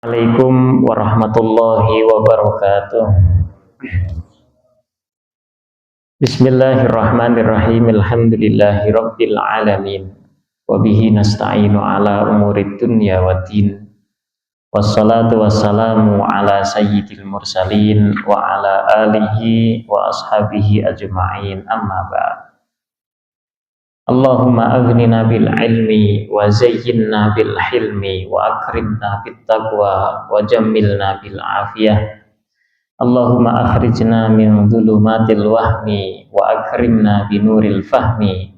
Assalamualaikum warahmatullahi wabarakatuh. Bismillahirrahmanirrahim. Alhamdulillahi rabbil alamin. Wa bihi nasta'inu ala umurid dunya waddin. Wassalatu wassalamu ala sayyidil mursalin wa ala alihi wa ashabihi ajma'in, amma ba'd. Allahumma aghnina bil ilmi wa zayyinna bil hilmi wa akrimna bit taqwa wa jammilna bil afiyah. Allahumma akhrijna min dhulumatil wahmi wa akrimna binuril fahmi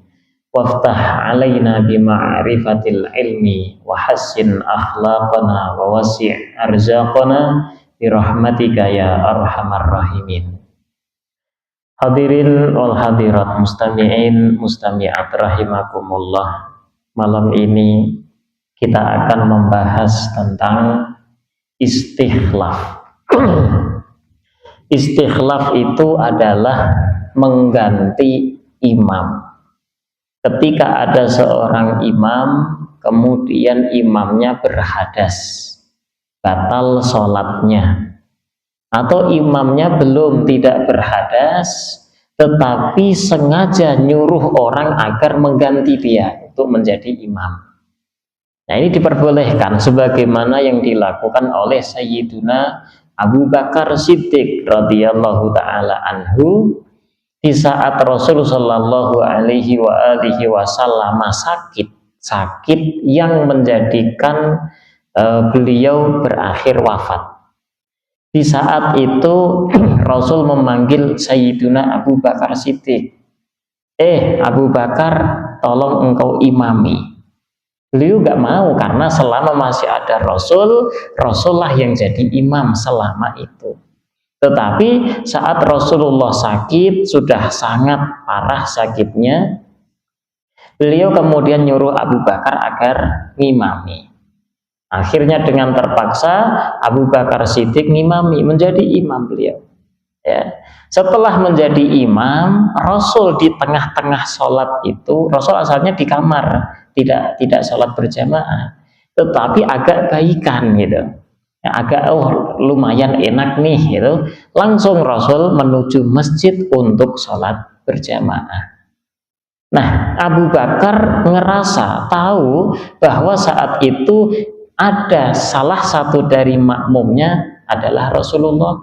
waftah alaina bima'rifatil ilmi wa hassin akhlaqana wa wasi' arzaqana birahmatika ya arhamar rahimin. Hadirin wal hadirat, mustami'in mustami'at rahimakumullah. Malam ini kita akan membahas tentang istikhlaf. Istikhlaf itu adalah mengganti imam. Ketika ada seorang imam, kemudian imamnya berhadas, batal sholatnya. Atau imamnya belum tidak berhadas, tetapi sengaja nyuruh orang agar mengganti dia untuk menjadi imam. Nah, ini diperbolehkan sebagaimana yang dilakukan oleh Sayyiduna Abu Bakar Siddiq radhiyallahu taala anhu di saat Rasul sallallahu alaihi wasallam sakit yang menjadikan beliau berakhir wafat. Di saat itu Rasul memanggil Sayyiduna Abu Bakar Siddiq. Abu Bakar, tolong engkau imami. Beliau gak mau karena selama masih ada Rasulullah yang jadi imam selama itu. Tetapi saat Rasulullah sakit, sudah sangat parah sakitnya, beliau kemudian nyuruh Abu Bakar agar ngimami. Akhirnya dengan terpaksa Abu Bakar Siddiq ngimami, menjadi imam beliau. Ya. Setelah menjadi imam, Rasul di tengah-tengah sholat itu, Rasul asalnya di kamar, tidak sholat berjamaah, tetapi agak baikan gitu. Ya, agak lumayan enak nih gitu. Langsung Rasul menuju masjid untuk sholat berjamaah. Nah, Abu Bakar ngerasa tahu bahwa saat itu ada salah satu dari makmumnya adalah Rasulullah,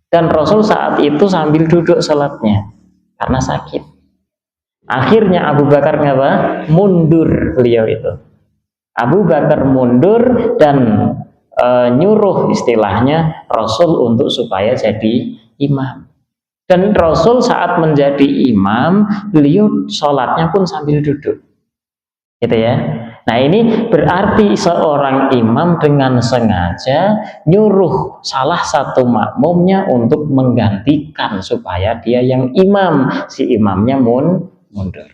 dan Rasul saat itu sambil duduk salatnya karena sakit. Akhirnya Abu Bakar ngapa? Mundur beliau itu. Abu Bakar mundur dan nyuruh istilahnya Rasul untuk supaya jadi imam. Dan Rasul saat menjadi imam, beliau sholatnya pun sambil duduk, gitu ya. Nah, ini berarti seorang imam dengan sengaja nyuruh salah satu makmumnya untuk menggantikan supaya dia yang imam, si imamnya mundur.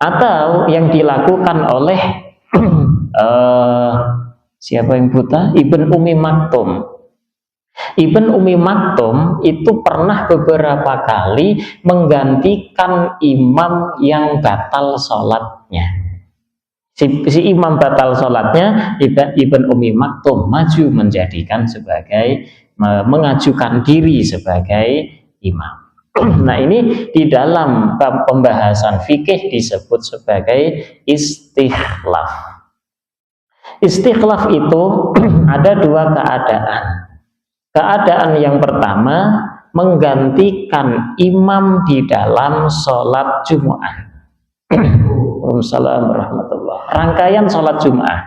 Atau yang dilakukan oleh siapa yang buta? Ibn Umi Maktum. Ibn Umi Maktum itu pernah beberapa kali menggantikan imam yang batal sholatnya. Si imam batal sholatnya, Ibn Umi Maktum maju menjadikan mengajukan diri sebagai imam. Nah, ini di dalam pembahasan fikih disebut sebagai istikhlaf. Istikhlaf itu ada dua keadaan. Keadaan yang pertama, menggantikan imam di dalam sholat Jumu'ah. Waalaikumsalam warahmatullahi. Rangkaian sholat Jumu'ah.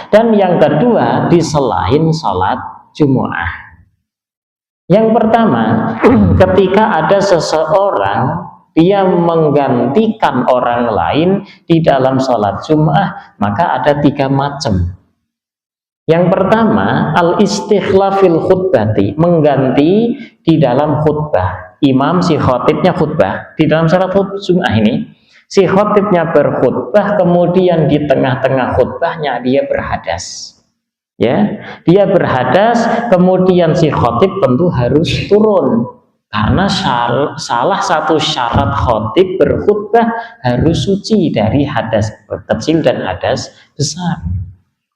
Dan yang kedua, di selain sholat Jumu'ah. Yang pertama, ketika ada seseorang dia menggantikan orang lain di dalam sholat Jumu'ah, maka ada tiga macam. Yang pertama, al-istikhlafil khutbati, mengganti di dalam khutbah. Imam si khotibnya khutbah di dalam sholat Jumu'ah ini, si khotibnya berkhutbah, kemudian di tengah-tengah khutbahnya dia berhadas. Ya, dia berhadas, kemudian si khotib tentu harus turun karena salah satu syarat khotib berkhutbah harus suci dari hadas kecil dan hadas besar.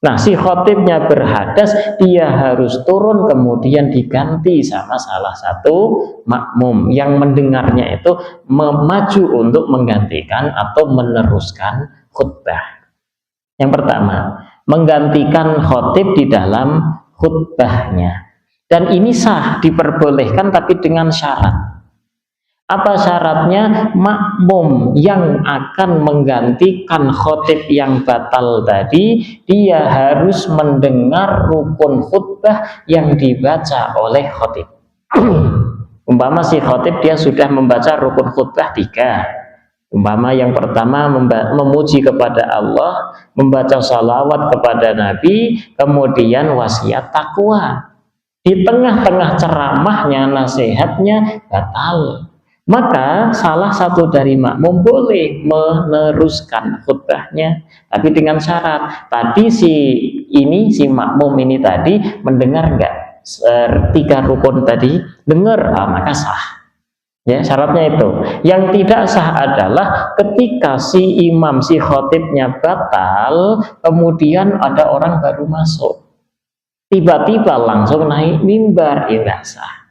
Nah, si khotibnya berhadas, dia harus turun kemudian diganti sama salah satu makmum yang mendengarnya itu maju untuk menggantikan atau meneruskan khutbah. Yang pertama, menggantikan khotib di dalam khutbahnya. Dan ini sah, diperbolehkan tapi dengan syarat. Apa syaratnya? Makmum yang akan menggantikan khotib yang batal tadi, dia harus mendengar rukun khutbah yang dibaca oleh khotib. Umpama si khotib dia sudah membaca rukun khutbah 3. Umpama yang pertama memuji kepada Allah, membaca salawat kepada Nabi, kemudian wasiat takwa. Di tengah-tengah ceramahnya, nasihatnya batal. Maka salah satu dari makmum boleh meneruskan khutbahnya, tapi dengan syarat. Tadi si makmum ini tadi mendengar enggak 3 rukun tadi? Dengar, maka sah. Ya, syaratnya itu. Yang tidak sah adalah ketika si imam, si khotibnya batal, kemudian ada orang baru masuk, tiba-tiba langsung naik mimbar, tidak sah.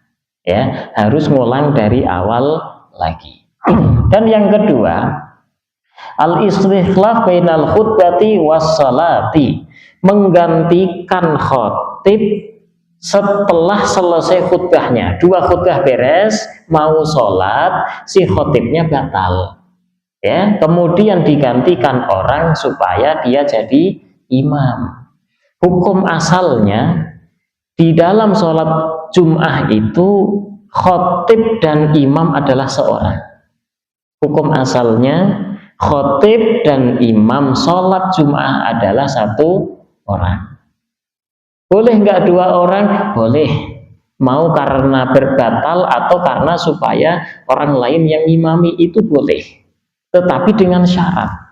Ya, harus ngulang dari awal lagi. Dan yang kedua, al-istikhlaf bainal khutbati wassalati, menggantikan khotib setelah selesai khutbahnya. 2 khutbah beres, mau sholat, si khotibnya batal. Ya, kemudian digantikan orang supaya dia jadi imam. Hukum asalnya di dalam sholat Jum'ah itu khotib dan imam adalah seorang. Hukum asalnya khotib dan imam sholat Jum'ah adalah 1 orang. Boleh nggak 2 orang? Boleh. Mau karena berbatal atau karena supaya orang lain yang imami itu boleh. Tetapi dengan syarat.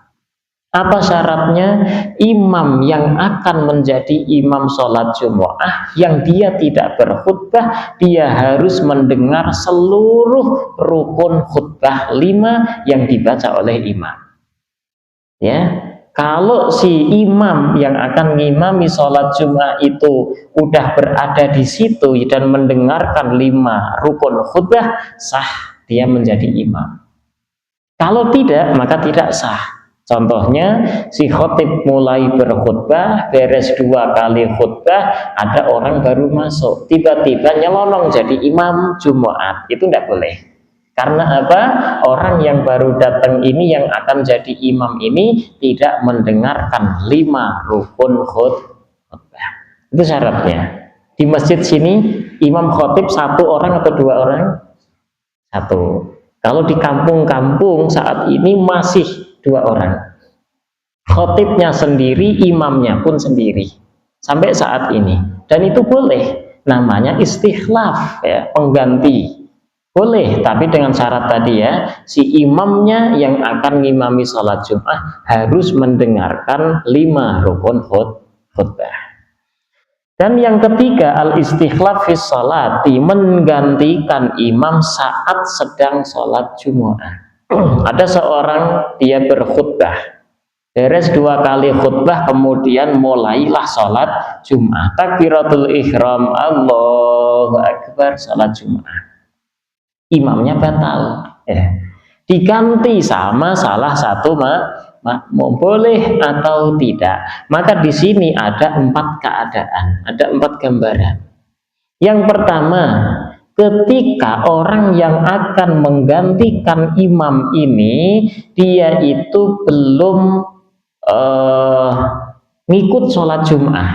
Apa syaratnya? Imam yang akan menjadi imam sholat Jumu'ah yang dia tidak berkhutbah, dia harus mendengar seluruh rukun khutbah 5 yang dibaca oleh imam. Ya, kalau si imam yang akan ngimami sholat Jumu'ah itu udah berada di situ dan mendengarkan 5 rukun khutbah, sah dia menjadi imam. Kalau tidak, maka tidak sah. Contohnya, si khotib mulai berkhutbah, beres 2 kali khutbah, ada orang baru masuk, tiba-tiba nyelonong jadi imam Jumat, itu tidak boleh. Karena apa? Orang yang baru datang ini, yang akan jadi imam ini, tidak mendengarkan 5 rukun khutbah. Itu syaratnya. Di masjid sini, imam khotib 1 orang atau 2 orang? 1. Kalau di kampung-kampung saat ini masih 2 orang. Khotibnya sendiri, imamnya pun sendiri. Sampai saat ini. Dan itu boleh. Namanya istikhlaf, ya, pengganti. Boleh, tapi dengan syarat tadi ya, si imamnya yang akan ngimami sholat Jum'ah harus mendengarkan 5 rukun khutbah. Dan yang ketiga, al-istikhlaf fis sholati, menggantikan imam saat sedang sholat Jumu'ah. Ada seorang, dia berkhutbah, beres 2 kali khutbah, kemudian mulailah sholat Jum'ah, takbiratul ihram, Allahu Akbar, sholat Jum'ah. Imamnya batal, ya, diganti sama salah satu makmum, boleh atau tidak. Maka di sini ada 4 keadaan, ada 4 gambaran. Yang pertama, ketika orang yang akan menggantikan imam ini, dia itu belum ngikut sholat Jum'ah.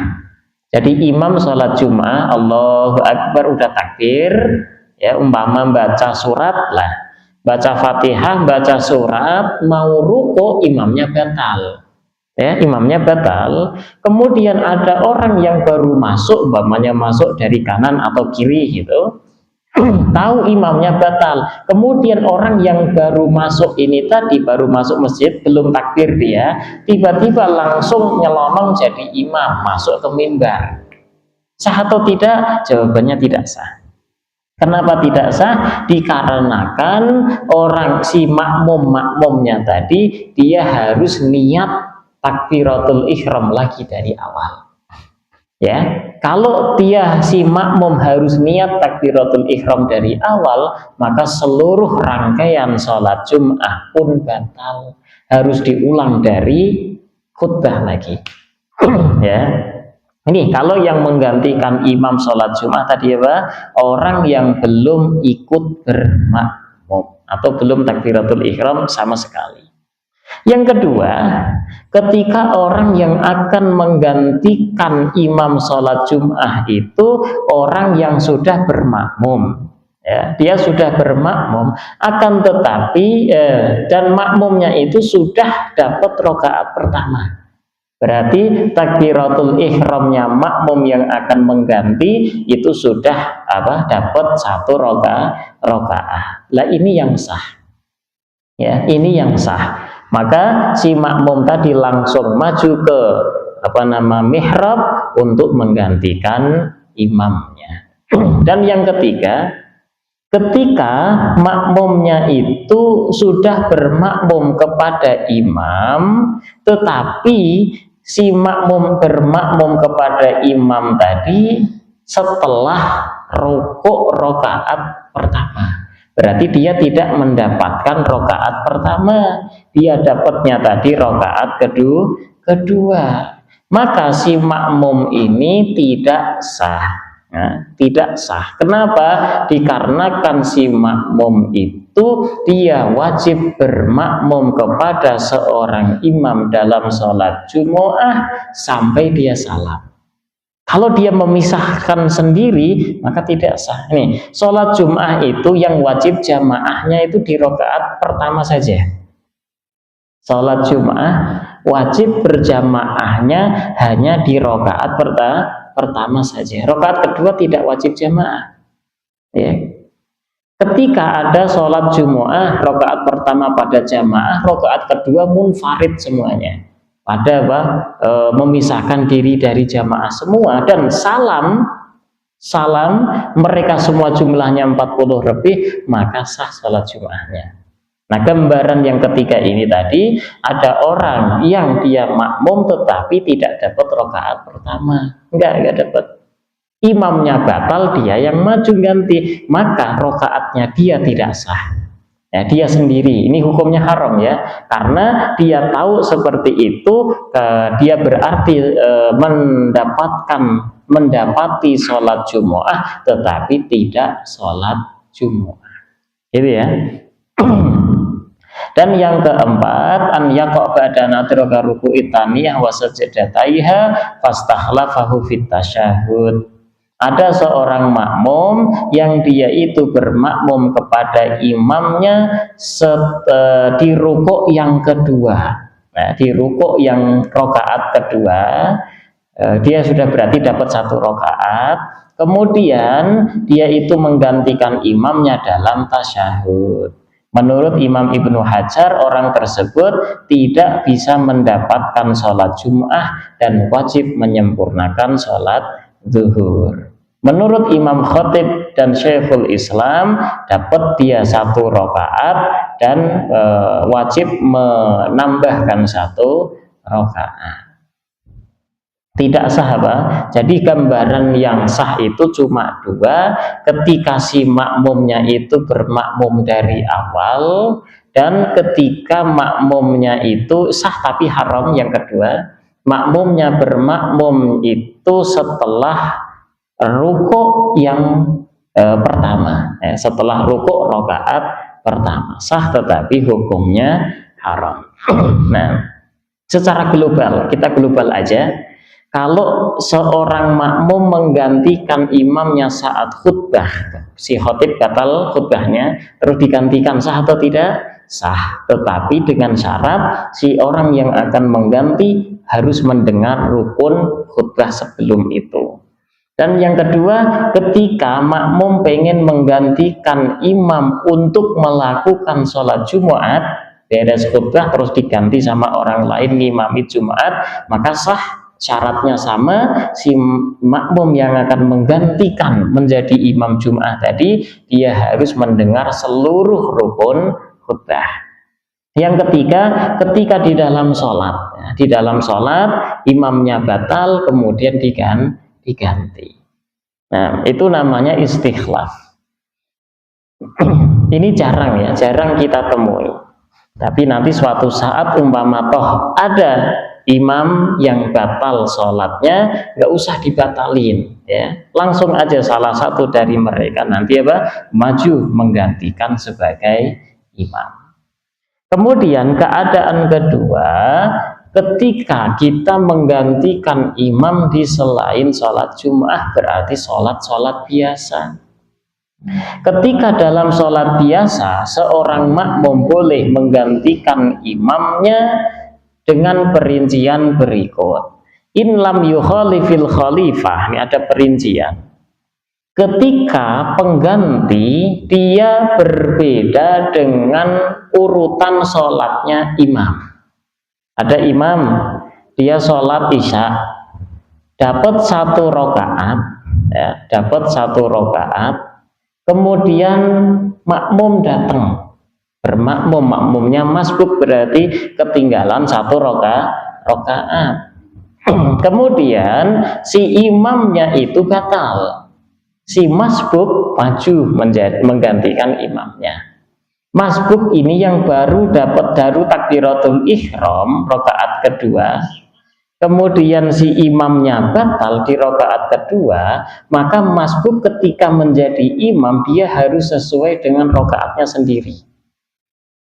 Jadi imam sholat Jum'ah, Allahu Akbar, udah takbir, ya, umpama baca surat lah, baca Fatihah, baca surat, mau ruku, imamnya batal. Ya, imamnya batal. Kemudian ada orang yang baru masuk, umpamanya masuk dari kanan atau kiri gitu. Tahu imamnya batal. Kemudian orang yang baru masuk ini tadi, baru masuk masjid, belum takbir dia, tiba-tiba langsung nyelonong jadi imam, masuk ke mimbar. Sah atau tidak? Jawabannya tidak sah. Kenapa tidak sah? Dikarenakan orang si makmumnya tadi, dia harus niat takbiratul ihram lagi dari awal. Ya, kalau si makmum harus niat takbiratul ihram dari awal, maka seluruh rangkaian sholat Jum'ah pun batal, harus diulang dari khutbah lagi. Ya, ini kalau yang menggantikan imam sholat Jum'ah tadi apa? Orang yang belum ikut bermakmum atau belum takbiratul ihram sama sekali. Yang kedua, ketika orang yang akan menggantikan imam sholat Jum'ah itu orang yang sudah bermakmum, ya, dia sudah bermakmum, akan tetapi dan makmumnya itu sudah dapat rokaat pertama. Berarti takbiratul ihramnya makmum yang akan mengganti itu sudah dapat satu rokaat. Lah ini yang sah. Ya, ini yang sah. Maka si makmum tadi langsung maju ke mihrab untuk menggantikan imamnya. Dan yang ketiga, ketika makmumnya itu sudah bermakmum kepada imam, tetapi si makmum bermakmum kepada imam tadi setelah rukuk rokaat pertama. Berarti dia tidak mendapatkan rokaat pertama, dia dapatnya tadi rokaat kedua. Maka si makmum ini tidak sah. Nah, tidak sah. Kenapa? Dikarenakan si makmum itu dia wajib bermakmum kepada seorang imam dalam sholat Jumu'ah sampai dia salam. Kalau dia memisahkan sendiri, maka tidak sah. Nih, sholat Jum'ah itu yang wajib jamaahnya itu di rokaat pertama saja. Sholat Jum'ah wajib berjamaahnya hanya di rokaat pertama saja. Rokaat kedua tidak wajib jamaah. Ya. Ketika ada sholat Jum'ah, rokaat pertama pada jamaah, rokaat kedua munfarid semuanya. Pada memisahkan diri dari jamaah semua, dan salam mereka semua jumlahnya 40 lebih, maka sah sholat Jum'ahnya. Nah, gambaran yang ketiga ini tadi, ada orang yang dia makmum tetapi tidak dapat rokaat pertama, enggak dapat. Imamnya batal, dia yang maju ganti, maka rokaatnya dia tidak sah. Ya, dia sendiri, ini hukumnya haram ya, karena dia tahu seperti itu, dia berarti mendapati sholat Jumu'ah tetapi tidak sholat Jumu'ah, gitu ya. Dan yang keempat, an yaqa ba'da nadraka ruku'i tsaniyah wa sajdataiha fastakhlafahu fit tasyahhud. Ada seorang makmum yang dia itu bermakmum kepada imamnya di rukuk yang kedua. Nah, di rukuk yang rokaat kedua, dia sudah berarti dapat satu rokaat. Kemudian dia itu menggantikan imamnya dalam tasyahud. Menurut Imam Ibnu Hajar, orang tersebut tidak bisa mendapatkan sholat Jum'ah dan wajib menyempurnakan sholat zuhur. Menurut Imam Khatib dan Syekhul Islam, dapat dia satu rokaat dan wajib menambahkan satu rokaat. Tidak sah Jadi gambaran yang sah itu cuma dua, ketika si makmumnya itu bermakmum dari awal, dan ketika makmumnya itu sah tapi haram yang kedua, makmumnya bermakmum itu setelah rukuk yang pertama, setelah rukuk rokaat pertama, sah tetapi hukumnya haram. Nah, secara global, kita global aja, kalau seorang makmum menggantikan imamnya saat khutbah, si khotib batal khutbahnya, terus digantikan, sah atau tidak? Sah, tetapi dengan syarat si orang yang akan mengganti harus mendengar rukun khutbah sebelum itu. Dan yang kedua, ketika makmum pengen menggantikan imam untuk melakukan sholat Jumat, beres khutbah terus diganti sama orang lain ngimami Jumat, maka sah. Syaratnya sama, si makmum yang akan menggantikan menjadi imam Jum'ah tadi, dia harus mendengar seluruh rukun khutbah. Yang ketiga, ketika di dalam sholat, ya, di dalam sholat imamnya batal kemudian diganti. Nah, itu namanya istikhlaf. Ini jarang ya, jarang kita temui. Tapi nanti suatu saat umpama toh ada imam yang batal sholatnya, nggak usah dibatalin, ya, langsung aja salah satu dari mereka nanti maju menggantikan sebagai imam. Kemudian keadaan kedua, ketika kita menggantikan imam di selain sholat Jum'ah berarti sholat biasa. Ketika dalam sholat biasa, seorang makmum boleh menggantikan imamnya dengan perincian berikut. In lam yukhalifil khalifah, ini ada perincian. Ketika pengganti dia berbeda dengan urutan sholatnya imam. Ada imam, dia sholat isya, dapat 1 rakaat, ya, dapat 1 rakaat. Kemudian makmum datang, bermakmum, makmumnya masbuk berarti ketinggalan 1 rakaat. Kemudian si imamnya itu batal. Si masbuk maju menggantikan imamnya. Masbuk ini yang baru takbiratul ihram rakaat kedua. Kemudian si imamnya batal di rakaat kedua, maka masbuk ketika menjadi imam dia harus sesuai dengan rakaatnya sendiri.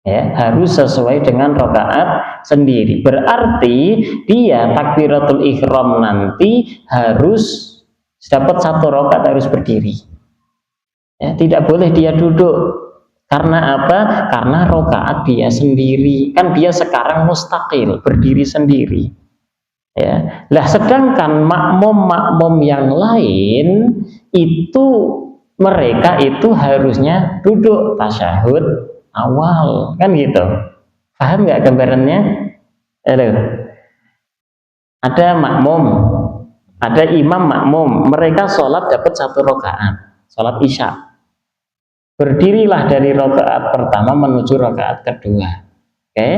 Ya, harus sesuai dengan rakaat sendiri. Berarti dia takbiratul ihram nanti harus dapat 1 rakaat harus berdiri, ya, tidak boleh dia duduk. Karena apa? Karena rakaat dia sendiri, kan dia sekarang mustaqil, berdiri sendiri, ya. Lah sedangkan makmum yang lain itu mereka itu harusnya duduk tasyahud awal, kan gitu. Paham nggak gambarannya? Halo. Ada makmum, ada imam makmum, mereka sholat dapat 1 rakaat, sholat isya. Berdirilah dari rakaat pertama menuju rakaat kedua. Oke,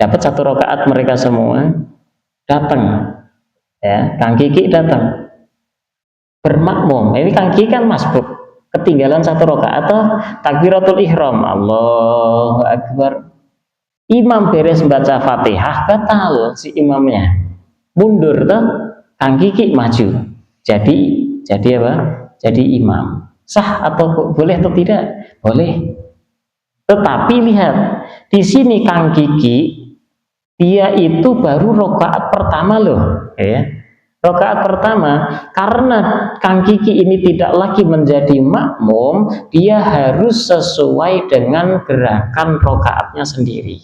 dapat 1 rakaat mereka semua. Datang, ya, Kang Kiki datang, bermakmum. Ini Kang Kiki kan masbuk, ketinggalan 1 rakaat atau takbiratul ihram, Allahu Akbar. Imam beres baca Fatihah, batal si imamnya, mundur tuh. Kang Kiki maju, jadi apa? Jadi imam. Sah atau boleh atau tidak? Boleh. Tetapi lihat di sini Kang Kiki dia itu baru rakaat pertama loh, ya. Rakaat pertama, karena Kang Kiki ini tidak lagi menjadi makmum, dia harus sesuai dengan gerakan rakaatnya sendiri.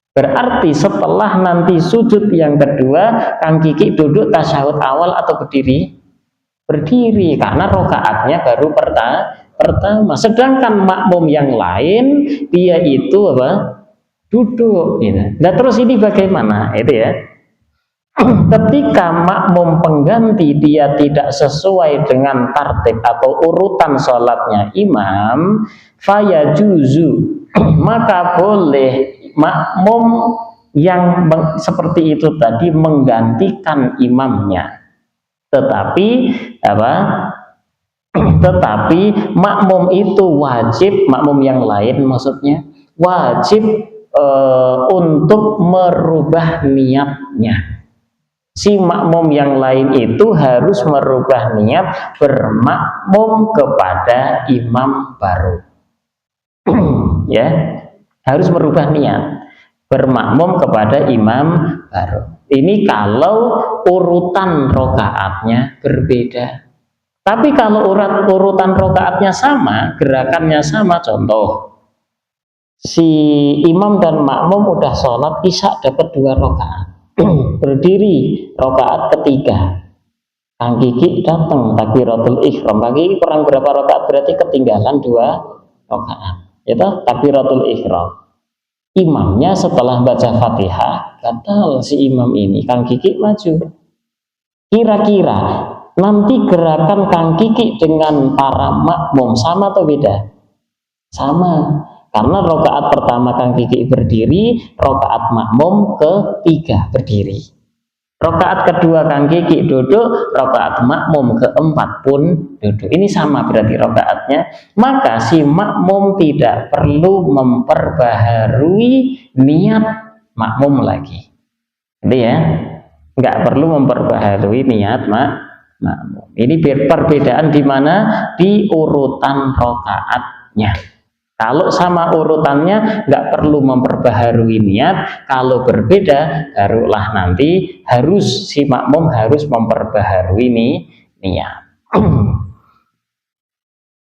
Berarti setelah nanti sujud yang kedua, Kang Kiki duduk tasyahud awal atau berdiri? Berdiri, karena rokaatnya baru pertama. Sedangkan makmum yang lain, dia itu apa? Duduk. Gitu. Nah terus ini bagaimana? Itu ya. Ketika makmum pengganti dia tidak sesuai dengan tartib atau urutan sholatnya imam, fayajuzu, maka boleh makmum yang seperti itu tadi menggantikan imamnya. Tetapi apa? Tetapi makmum itu wajib, makmum yang lain maksudnya wajib untuk merubah niatnya. Si makmum yang lain itu harus merubah niat bermakmum kepada imam baru. Ya, harus merubah niat bermakmum kepada imam baru. Ini kalau urutan rokaatnya berbeda. Tapi kalau urutan rokaatnya sama, gerakannya sama, contoh si imam dan makmum udah sholat isya dapat 2 rakaat, berdiri rakaat ketiga, Kang Kiki datang takbiratul ihram, bagi kurang berapa rakaat berarti ketinggalan 2 rakaat, itu takbiratul ihram. Imamnya setelah baca Fatihah batal si imam ini, Kang Kiki maju. Kira-kira nanti gerakan Kang Kiki dengan para makmum sama atau beda? Sama. Karena rokaat pertama Kang Kiki berdiri, rokaat makmum ketiga berdiri. Rokaat kedua Kang Kiki duduk, rokaat makmum keempat pun duduk. Ini sama berarti rokaatnya. Maka si makmum tidak perlu memperbaharui niat makmum lagi. Jadi ya, nggak perlu memperbaharui niat makmum. Ini perbedaan di mana? Di urutan rokaatnya. Kalau sama urutannya nggak perlu memperbaharui niat. Kalau berbeda, barulah nanti harus si makmum harus memperbaharui niat.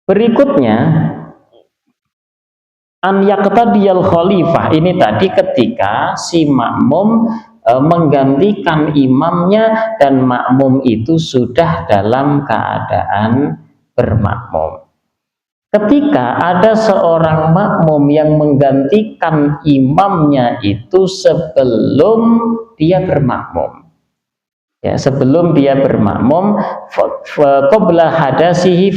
Berikutnya, an yaqtadiyal khalifah, ini tadi ketika si makmum menggantikan imamnya dan makmum itu sudah dalam keadaan bermakmum. Ketika ada seorang makmum yang menggantikan imamnya itu sebelum dia bermakmum, ya, sebelum dia bermakmum, qabla hadasihi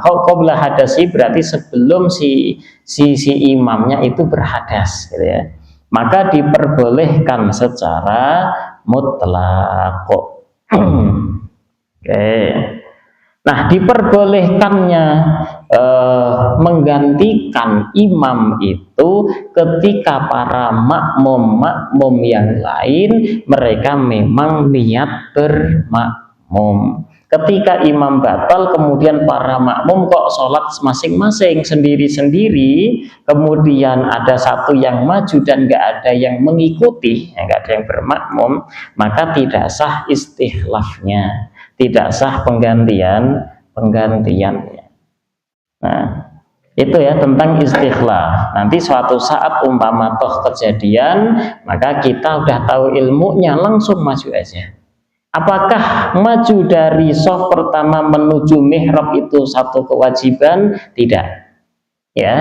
qabla hadasi berarti sebelum si imamnya itu berhadas, gitu ya, maka diperbolehkan secara mutlak. Oke. Nah, diperbolehkannya menggantikan imam itu ketika para makmum yang lain mereka memang niat bermakmum. Ketika imam batal, kemudian para makmum kok sholat masing-masing sendiri-sendiri, kemudian ada satu yang maju dan nggak ada yang mengikuti, nggak ada yang bermakmum, maka tidak sah istikhlafnya, tidak sah penggantiannya. Nah, itu ya tentang istikhlaf. Nanti suatu saat umpama toh kejadian, maka kita udah tahu ilmunya, langsung maju aja. Apakah maju dari shaf pertama menuju mihrab itu satu kewajiban? Tidak. Ya,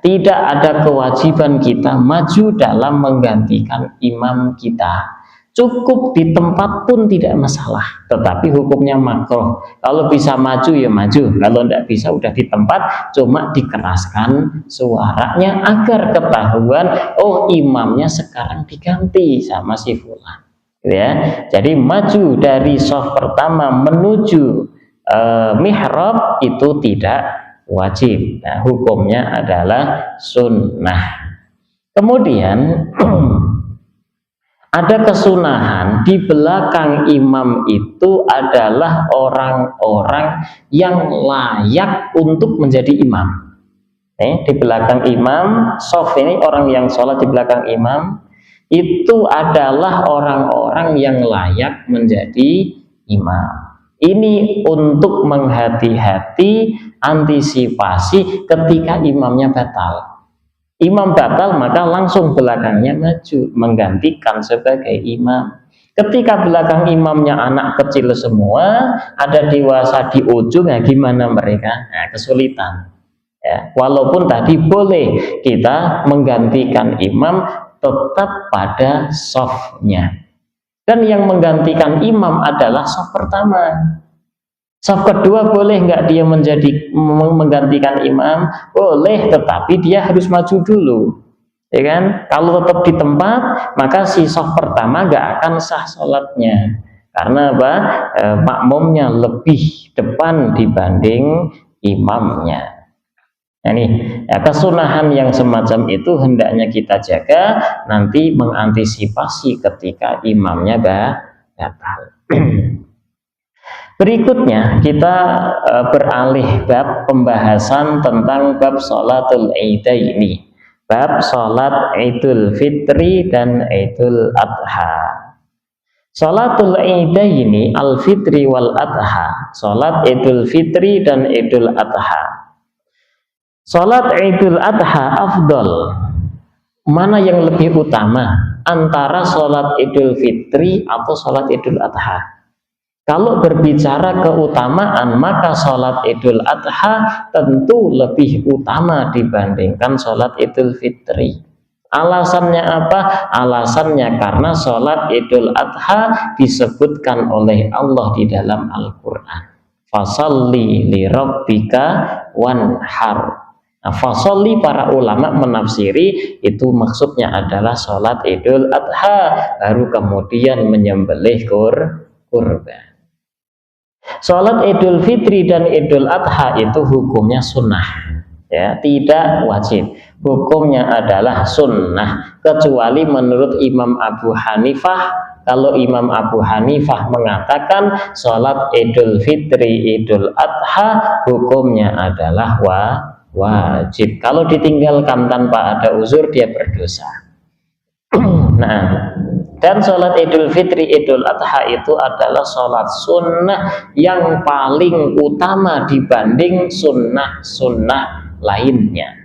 tidak ada kewajiban kita maju dalam menggantikan imam kita. Cukup di tempat pun tidak masalah, tetapi hukumnya makruh. Kalau bisa maju ya maju, kalau tidak bisa udah di tempat, cuma dikeraskan suaranya agar ketahuan, oh imamnya sekarang diganti sama si fulan, ya. Jadi maju dari shaf pertama menuju mihrab itu tidak wajib. Nah, hukumnya adalah sunnah. Kemudian ada kesunahan di belakang imam itu adalah orang-orang yang layak untuk menjadi imam. Di belakang imam, shaf ini orang yang sholat di belakang imam itu adalah orang-orang yang layak menjadi imam. Ini untuk menghati-hati, antisipasi ketika imamnya batal. Imam batal maka langsung belakangnya maju menggantikan sebagai imam. Ketika belakang imamnya anak kecil semua, ada dewasa di ujung, ya gimana mereka? Nah, kesulitan. Ya, walaupun tadi boleh kita menggantikan imam tetap pada shafnya. Dan yang menggantikan imam adalah shaf pertama. Shaf kedua boleh nggak dia menggantikan imam? Boleh, tetapi dia harus maju dulu, ya kan? Kalau tetap di tempat, maka si shaf pertama nggak akan sah sholatnya. Karena apa? Makmumnya lebih depan dibanding imamnya. Nah, ini ya, kesunahan yang semacam itu hendaknya kita jaga, nanti mengantisipasi ketika imamnya batal. Berikutnya kita beralih bab pembahasan tentang bab sholatul idaini, bab sholat idul fitri dan idul adha. Sholatul idaini al fitri wal adha, sholat idul fitri dan idul adha. Sholat idul adha afdol, mana yang lebih utama antara sholat idul fitri atau sholat idul adha? Kalau berbicara keutamaan, maka sholat idul adha tentu lebih utama dibandingkan sholat idul fitri. Alasannya apa? Alasannya karena sholat idul adha disebutkan oleh Allah di dalam Al-Quran. Fasalli li rabbika wanhar. Nah, fasolli para ulama menafsiri itu maksudnya adalah sholat Idul Adha, baru kemudian menyembelih kurban. Sholat Idul Fitri dan Idul Adha itu hukumnya sunnah, ya, tidak wajib. Hukumnya adalah sunnah, kecuali menurut Imam Abu Hanifah. Kalau Imam Abu Hanifah mengatakan sholat Idul Fitri, Idul Adha hukumnya adalah wajib. Kalau ditinggalkan tanpa ada uzur, dia berdosa. Nah, dan sholat Idul Fitri, Idul Adha itu adalah sholat sunnah yang paling utama dibanding sunnah-sunnah lainnya.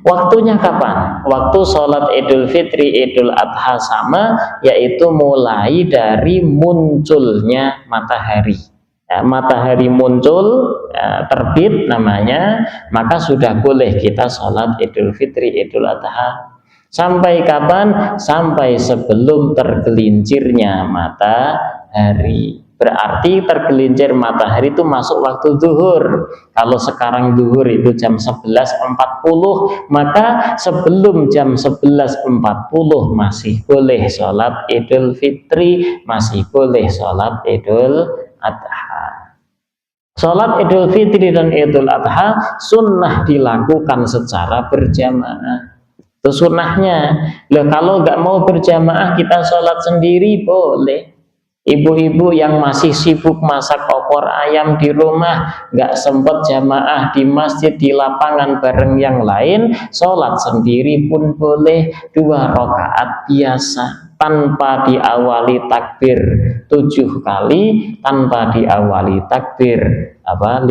Waktunya kapan? Waktu sholat Idul Fitri, Idul Adha sama, yaitu mulai dari munculnya matahari. Ya, matahari muncul, ya, terbit namanya, maka sudah boleh kita sholat Idul Fitri, Idul Adha. Sampai kapan? Sampai sebelum tergelincirnya matahari. Berarti tergelincir matahari itu masuk waktu zuhur. Kalau sekarang zuhur itu jam 11.40, maka sebelum jam 11.40 masih boleh sholat Idul Fitri, masih boleh sholat Idul Adha. Sholat Idul Fitri dan Idul Adha sunnah dilakukan secara berjamaah. Itu sunnahnya. Loh, kalau nggak mau berjamaah kita sholat sendiri boleh. Ibu-ibu yang masih sibuk masak opor ayam di rumah, nggak sempat jamaah di masjid, di lapangan bareng yang lain, sholat sendiri pun boleh 2 rakaat biasa, tanpa diawali takbir 7 kali, tanpa diawali takbir 5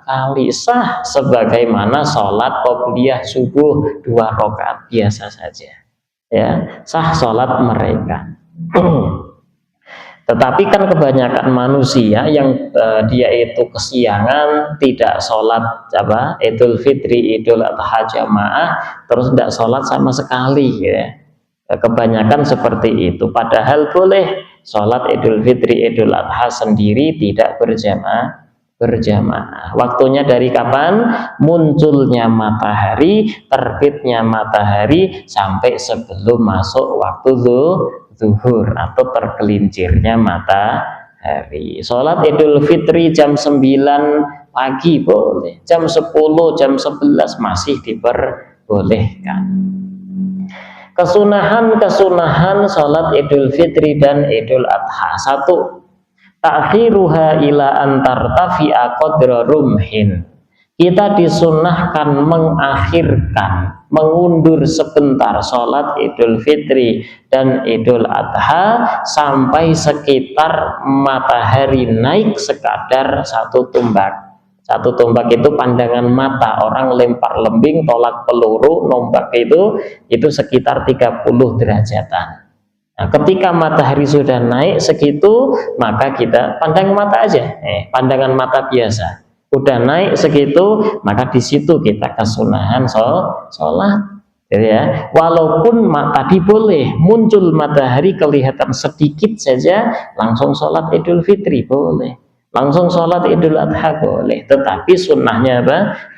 kali, sah sebagaimana sholat qobliyah subuh 2 rakaat biasa saja, ya, sah sholat mereka. Tetapi kan kebanyakan manusia yang dia itu kesiangan, tidak sholat Idul Fitri, Idul Adha jamaah, terus tidak sholat sama sekali, ya. Kebanyakan seperti itu. Padahal boleh sholat Idul Fitri, Idul Adha sendiri, tidak berjamaah. Waktunya dari kapan? Munculnya matahari, terbitnya matahari, sampai sebelum masuk waktu zuhur atau tergelincirnya matahari. Sholat Idul Fitri jam 9 pagi boleh, jam 10, jam 11 masih diperbolehkan. Kesunahan sholat Idul Fitri dan Idul Adha. 1. Ta'khiruha ila antartafi'a qadra rumhin. Kita disunahkan mengakhirkan, mengundur sebentar sholat Idul Fitri dan Idul Adha sampai sekitar matahari naik sekadar 1 tombak. 1 tombak itu pandangan mata, orang lempar lembing, tolak peluru, nombak itu sekitar 30 derajatan. Nah, ketika matahari sudah naik segitu, maka kita pandang mata aja, pandangan mata biasa. Udah naik segitu, maka di situ kita kesunahan sholat, ya. Walaupun tadi boleh muncul matahari kelihatan sedikit saja, langsung sholat Idul Fitri boleh, langsung sholat Idul Adha boleh. Tetapi sunnahnya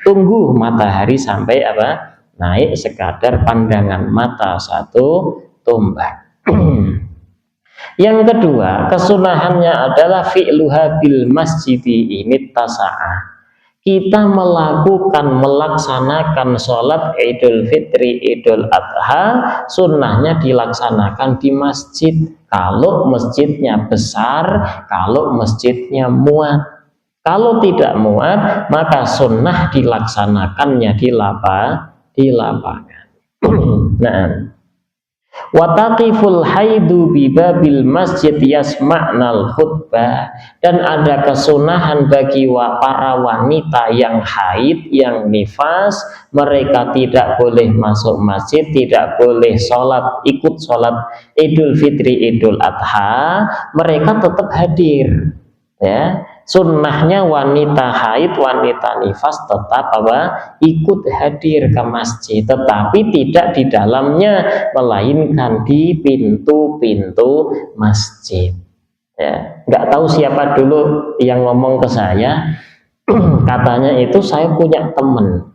tunggu matahari sampai naik sekadar pandangan mata 1 tombak. Yang kedua, kesunahannya adalah fi'luha bil masjidi ini tasa'ah. Kita melaksanakan sholat Idul Fitri, Idul Adha, sunnahnya dilaksanakan di masjid. Kalau masjidnya besar, kalau masjidnya muat. Kalau tidak muat, maka sunnah dilaksanakannya di lapangan. Nah, wataqiful haidu bibabil masjid yasma'nal khutbah, dan ada kesunahan bagi para wanita yang haid, yang nifas, mereka tidak boleh masuk masjid, tidak boleh ikut sholat Idul Fitri, Idul Adha, mereka tetap hadir, ya. Sunnahnya wanita haid, wanita nifas tetap ikut hadir ke masjid, tetapi tidak di dalamnya, melainkan di pintu-pintu masjid, ya. Nggak tahu siapa dulu yang ngomong ke saya, katanya itu saya punya teman,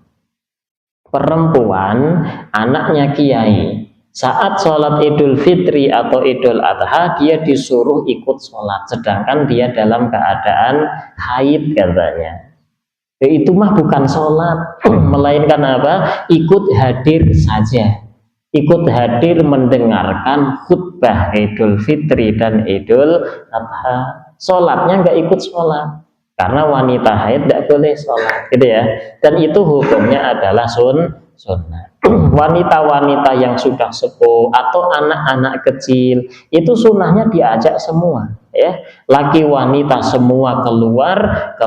perempuan anaknya kiai, saat sholat Idul Fitri atau Idul Adha dia disuruh ikut sholat, sedangkan dia dalam keadaan haid katanya. Itu mah bukan sholat, melainkan apa? Ikut hadir saja, ikut hadir mendengarkan khutbah Idul Fitri dan Idul Adha. Sholatnya nggak ikut sholat, karena wanita haid tidak boleh sholat, gitu ya. Dan itu hukumnya adalah sunnah. Wanita-wanita yang sudah sepuh atau anak-anak kecil itu sunnahnya diajak semua, ya. Laki wanita semua keluar ke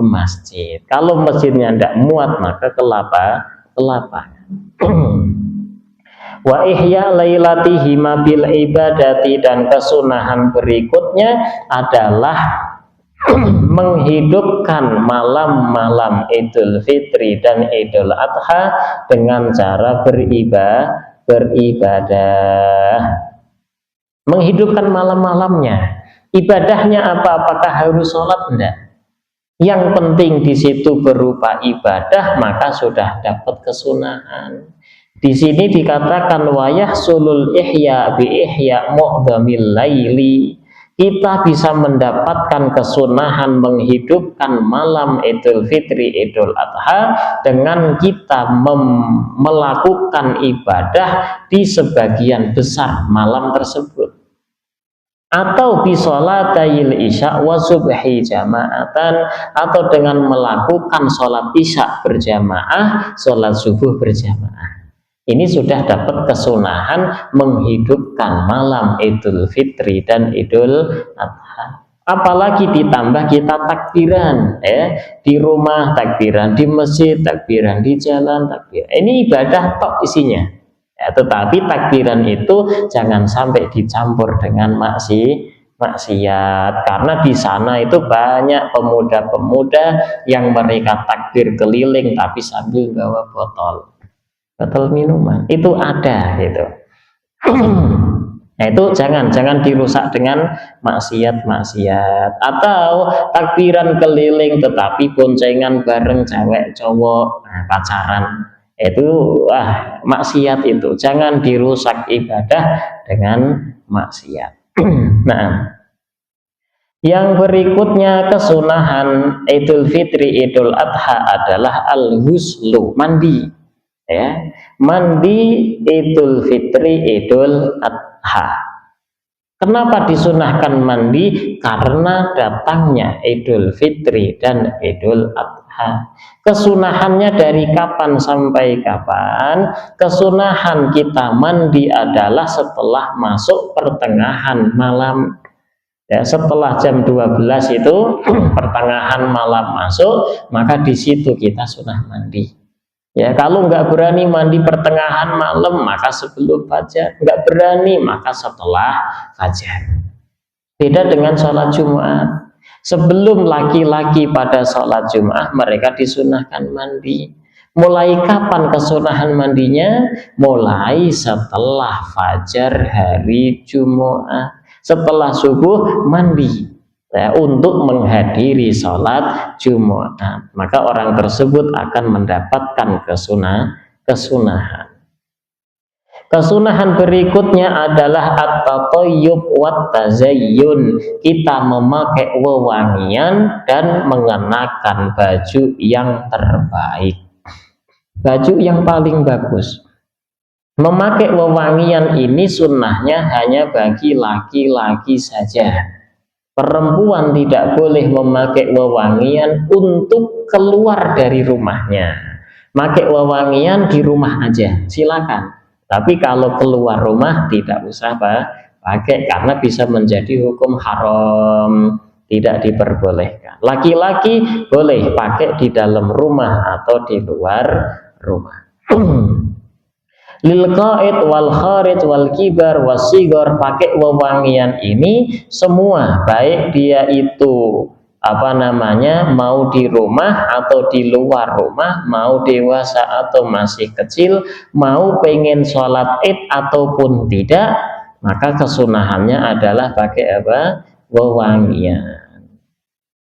masjid. Kalau masjidnya tidak muat maka ke lapangan. Wa ihya lailatihima bil ibadati, dan kesunahan berikutnya adalah menghidupkan malam-malam Idul Fitri dan Idul Adha dengan cara beribadah. Menghidupkan malam-malamnya. Ibadahnya apa? Apakah harus sholat? Enggak. Yang penting di situ berupa ibadah, maka sudah dapat kesunahan. Di sini dikatakan wayah sulul ihya bi ihya mu'dhamil laili. Kita bisa mendapatkan kesunahan menghidupkan malam Idul Fitri Idul Adha dengan kita melakukan ibadah di sebagian besar malam tersebut, atau bisolatayil isya wa subhi jama'atan, atau dengan melakukan sholat isya berjamaah, sholat subuh berjamaah. Ini sudah dapat kesunahan menghidupkan malam Idul Fitri dan Idul Adha. Apalagi ditambah kita takbiran, ya, di rumah takbiran, di masjid takbiran, di jalan takbiran. Ini ibadah tok isinya. Ya, tetapi takbiran itu jangan sampai dicampur dengan maksiat, karena di sana itu banyak pemuda-pemuda yang mereka takbir keliling tapi sambil bawa botol minuman, itu ada gitu. Nah, itu jangan dirusak dengan maksiat. Atau takbiran keliling tetapi boncengan bareng cewek cowok, pacaran, itu maksiat. Itu jangan dirusak ibadah dengan maksiat. Nah, yang berikutnya kesunahan Idul Fitri Idul Adha adalah al-ghuslu, mandi, ya. Mandi Idul Fitri Idul Adha. Kenapa disunahkan mandi? Karena datangnya Idul Fitri dan Idul Adha. Kesunahannya dari kapan sampai kapan? Kesunahan kita mandi adalah setelah masuk pertengahan malam. Ya, setelah jam 12 itu pertengahan malam masuk, maka di situ kita sunah mandi. Ya, kalau nggak berani mandi pertengahan malam, maka sebelum fajar. Nggak berani, maka setelah fajar. Beda dengan sholat Jumat. Sebelum laki-laki pada sholat Jumat, mereka disunahkan mandi. Mulai kapan kesunahan mandinya? Mulai setelah fajar hari Jumat. Setelah subuh mandi, ya, untuk menghadiri sholat Jumat, maka orang tersebut akan mendapatkan kesunahan. Kesunahan berikutnya adalah at-tatayyub wat tazayyun. Kita memakai wewangian dan mengenakan baju yang terbaik, baju yang paling bagus. Memakai wewangian ini sunnahnya hanya bagi laki-laki saja. Perempuan tidak boleh memakai wewangian untuk keluar dari rumahnya. Pakai wewangian di rumah aja, silakan. Tapi kalau keluar rumah tidak usah pakai, karena bisa menjadi hukum haram, tidak diperbolehkan. Laki-laki boleh pakai di dalam rumah atau di luar rumah. Lil qaid wal kharij wal kibar wasigor, pakai wewangian ini semua, baik dia itu mau di rumah atau di luar rumah, mau dewasa atau masih kecil, mau pengen sholat id ataupun tidak, maka kesunahannya adalah pakai wewangian.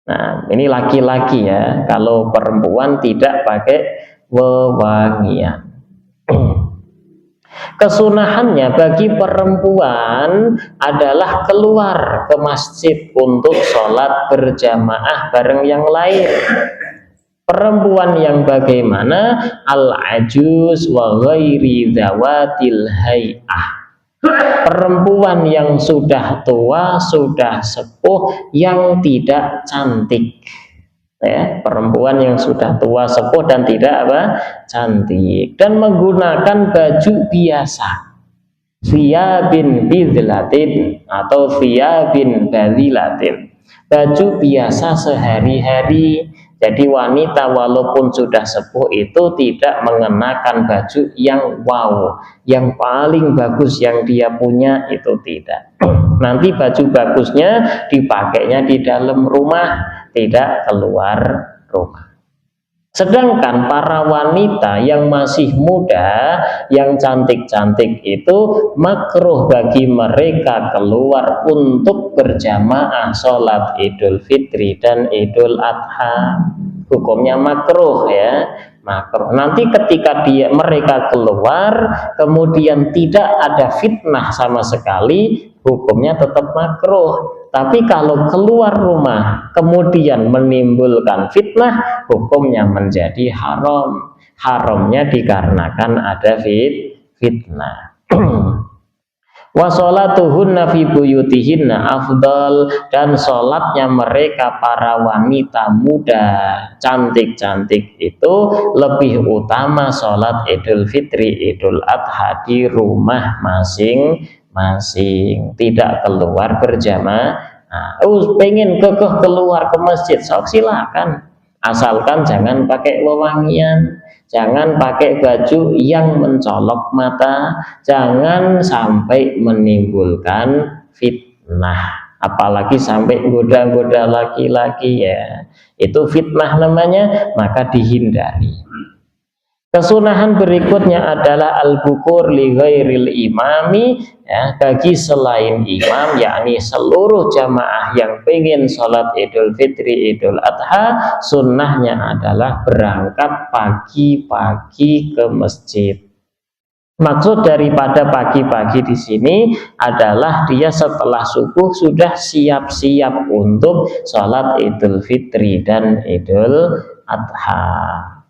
Nah, ini laki-laki ya. Kalau perempuan tidak pakai wewangian. Kesunahannya bagi perempuan adalah keluar ke masjid untuk sholat berjamaah bareng yang lain. Perempuan yang bagaimana? Al-ajuz wa ghairi zawatil hay'ah. Perempuan yang sudah tua, sudah sepuh, yang tidak cantik. Ya, perempuan yang sudah tua, sepuh, dan tidak cantik, dan menggunakan baju biasa, thiyabin bidlatin atau thiyabin badilatin, baju biasa sehari-hari. Jadi wanita walaupun sudah sepuh itu tidak mengenakan baju yang wow, yang paling bagus yang dia punya, itu tidak. Nanti baju bagusnya dipakainya di dalam rumah, tidak keluar rumah. Sedangkan para wanita yang masih muda, yang cantik-cantik itu makruh bagi mereka keluar untuk berjamaah sholat Idul Fitri dan Idul Adha. Hukumnya makruh, ya, makruh. Nanti ketika mereka keluar kemudian tidak ada fitnah sama sekali, hukumnya tetap makruh. Tapi kalau keluar rumah kemudian menimbulkan fitnah, hukumnya menjadi haram. Haramnya dikarenakan ada fitnah. Wa sholatuhunna fi buyutihinna afdal, dan sholatnya mereka para wanita muda cantik-cantik itu lebih utama sholat Idul Fitri, Idul Adha di rumah masing-masing, tidak keluar berjamaah. Pengen kekeh keluar ke masjid, sok silakan, asalkan jangan pakai wewangian, jangan pakai baju yang mencolok mata, jangan sampai menimbulkan fitnah, apalagi sampai goda-goda laki-laki, ya, itu fitnah namanya, maka dihindari. Kesunahan berikutnya adalah al-bukur li ghairil imami, ya, bagi selain imam, yakni seluruh jamaah yang pengen sholat Idul Fitri, Idul Adha, sunnahnya adalah berangkat pagi-pagi ke masjid. Maksud daripada pagi-pagi di sini adalah dia setelah subuh sudah siap-siap untuk sholat Idul Fitri dan Idul Adha.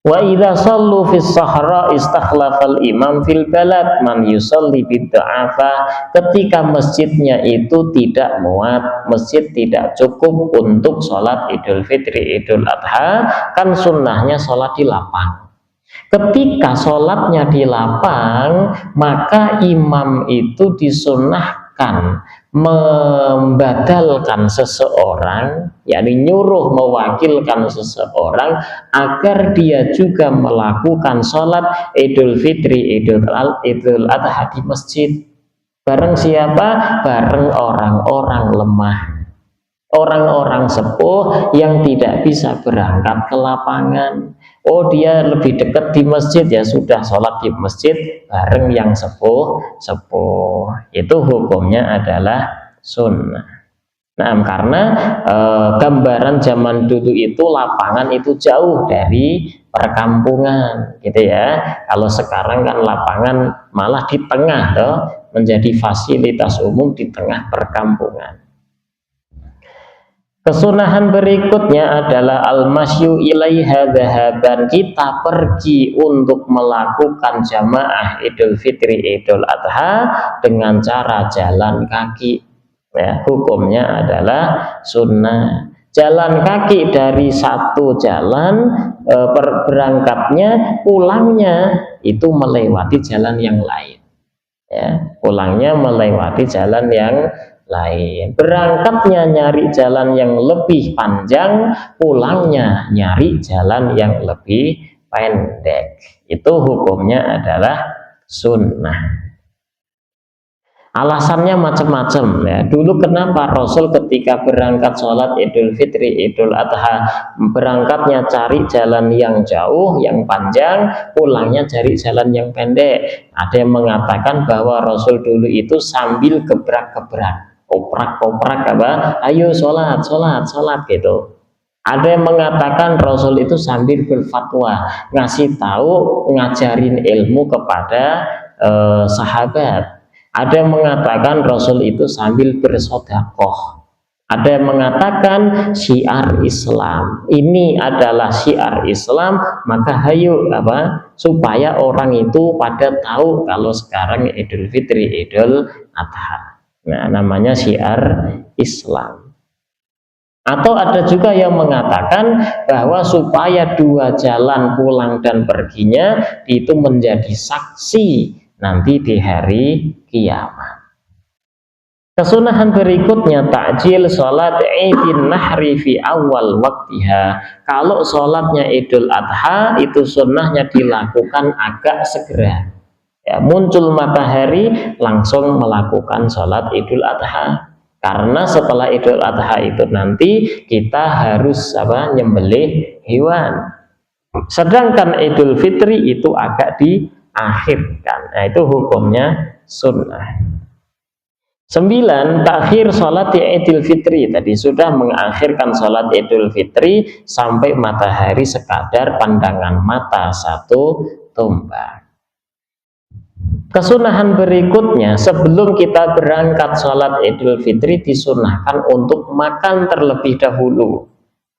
Wa idza shallu fis sahra istakhlafal imam fil balad man yusalli bid'afa, ketika masjidnya itu tidak muat, masjid tidak cukup untuk sholat Idul Fitri, Idul Adha, kan sunnahnya sholat di lapang. Ketika sholatnya di lapang, maka imam itu disunnahkan membadalkan seseorang, yakni nyuruh mewakilkan seseorang agar dia juga melakukan sholat Idul Fitri, Idul Adha di masjid. Bareng siapa? Bareng orang-orang lemah, orang-orang sepuh yang tidak bisa berangkat ke lapangan. Oh, dia lebih dekat di masjid, ya sudah sholat di masjid bareng yang sepuh. Itu hukumnya adalah sunnah. Nah, karena gambaran zaman dulu itu lapangan itu jauh dari perkampungan, gitu ya. Kalau sekarang kan lapangan malah di tengah, toh, menjadi fasilitas umum di tengah perkampungan. Kesunahan berikutnya adalah al-masyu ilaiha dhahaban, kita pergi untuk melakukan jamaah Idul Fitri, Idul Adha dengan cara jalan kaki, ya, hukumnya adalah sunnah. Jalan kaki dari satu jalan, berangkatnya, pulangnya itu melewati jalan yang lain, ya, pulangnya melewati jalan yang lain. Berangkatnya nyari jalan yang lebih panjang, pulangnya nyari jalan yang lebih pendek. Itu hukumnya adalah sunnah. Alasannya macam-macam, ya. Dulu kenapa Rasul ketika berangkat sholat Idul Fitri, Idul Adha, berangkatnya cari jalan yang jauh, yang panjang, pulangnya cari jalan yang pendek. Ada yang mengatakan bahwa Rasul dulu itu sambil gebrak-gebrak, koprak-koprak, ayo sholat gitu. Ada yang mengatakan Rasul itu sambil berfatwa, ngasih tahu, ngajarin ilmu kepada sahabat. Ada yang mengatakan Rasul itu sambil bersodakoh. Ada yang mengatakan syiar Islam. Ini adalah syiar Islam, maka hayu supaya orang itu pada tahu kalau sekarang Idul Fitri, Idul Adha. Nah, namanya syiar Islam. Atau ada juga yang mengatakan bahwa supaya dua jalan pulang dan perginya itu menjadi saksi nanti di hari kiamat. Kesunahan berikutnya takjil sholat idin nahri fi awal waktiha. Kalau sholatnya Idul Adha itu sunnahnya dilakukan agak segera. Ya, muncul matahari langsung melakukan sholat Idul Adha. Karena setelah Idul Adha itu nanti kita harus nyembelih hewan. Sedangkan Idul Fitri itu agak diakhirkan. Nah, itu hukumnya sunnah. 9. Takhir sholat Idul Fitri. Tadi sudah mengakhirkan sholat Idul Fitri sampai matahari sekadar pandangan mata satu tombak. Kesunahan berikutnya, sebelum kita berangkat sholat Idul Fitri disunahkan untuk makan terlebih dahulu.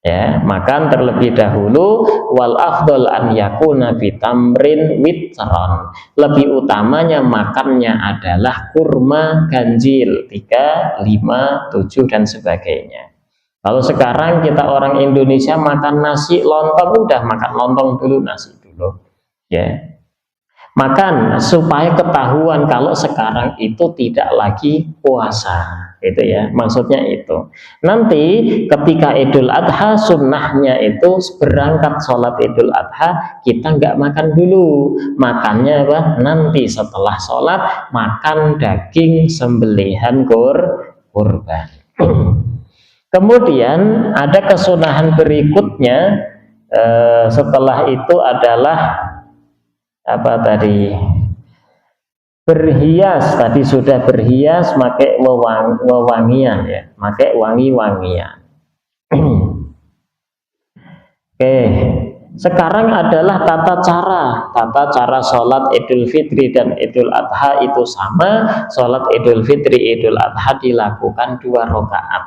Ya, makan terlebih dahulu. Wal afdol an yakuna bitamrin witron. Lebih utamanya makannya adalah kurma ganjil 3, 5, 7 dan sebagainya. Kalau sekarang kita orang Indonesia makan nasi lontong, udah makan lontong dulu, nasi dulu. Ya. Makan supaya ketahuan kalau sekarang itu tidak lagi puasa, itu ya, maksudnya itu. Nanti ketika Idul Adha sunnahnya itu berangkat sholat Idul Adha kita nggak makan dulu, makannya nanti setelah sholat makan daging sembelihan kurban. Kemudian ada kesunahan berikutnya setelah itu adalah berhias. Tadi sudah berhias, pakai wewangian ya, pakai wangi-wangian. Oke, sekarang adalah tata cara sholat Idul Fitri dan Idul Adha itu sama. Sholat Idul Fitri, Idul Adha dilakukan 2 rakaat.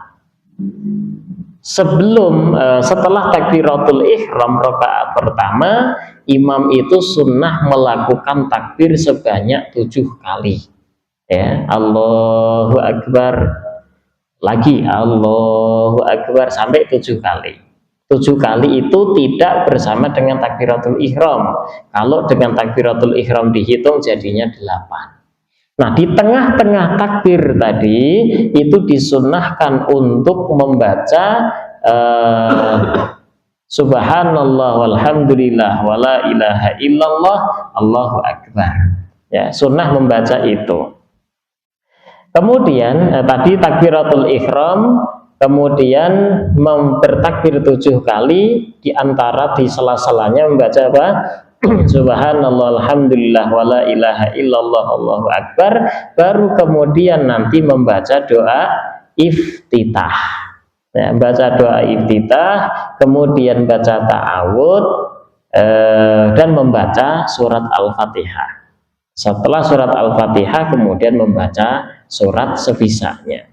Setelah takbiratul ihram rakaat pertama, imam itu sunnah melakukan takbir sebanyak 7 kali. Ya, Allahu Akbar, lagi Allahu Akbar sampai 7 kali. 7 kali itu tidak bersama dengan takbiratul ihram. Kalau dengan takbiratul ihram dihitung jadinya 8. Nah, di tengah-tengah takbir tadi itu disunnahkan untuk membaca Subhanallah walhamdulillah wala ilaha illallah Allahu Akbar. Ya, sunnah membaca itu. Kemudian tadi takbiratul ihram, kemudian bertakbir 7 kali, di sela-selanya membaca apa? Subhanallah alhamdulillah wala ilaha illallah Allahu Akbar, baru kemudian nanti membaca doa iftitah. Ya, baca doa iftitah, kemudian baca ta'awud dan membaca surat Al-Fatihah. Setelah surat Al-Fatihah kemudian membaca surat sebisanya.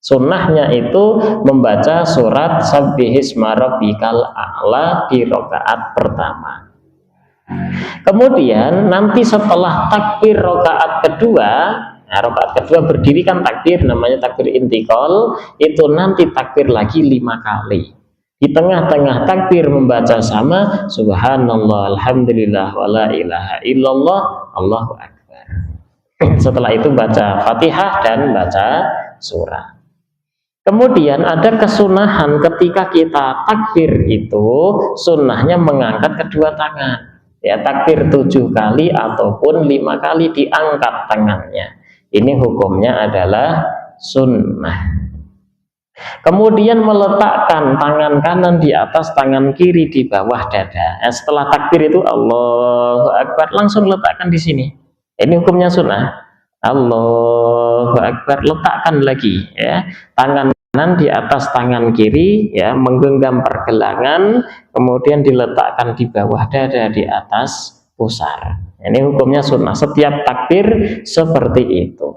Sunnahnya itu membaca surat Sabbihisma rabbikal a'la di rakaat pertama. Kemudian nanti setelah takbir rakaat kedua, rakaat kedua berdiri kan takbir, namanya takbir intikal, itu nanti takbir lagi 5 kali. Di tengah-tengah takbir membaca sama Subhanallah alhamdulillah wala ilaha illallah Allahu Akbar. Setelah itu baca Fatihah dan baca surah. Kemudian ada kesunahan ketika kita takbir itu sunnahnya mengangkat kedua tangan. Ya, takbir 7 kali ataupun 5 kali diangkat tangannya. Ini hukumnya adalah sunnah. Kemudian meletakkan tangan kanan di atas tangan kiri di bawah dada. Setelah takbir itu Allahu Akbar langsung letakkan di sini. Ini hukumnya sunnah. Allahu Akbar, letakkan lagi ya tangan di atas tangan kiri, ya, menggenggam pergelangan, kemudian diletakkan di bawah dada di atas pusar. Ini hukumnya sunnah. Setiap takbir seperti itu.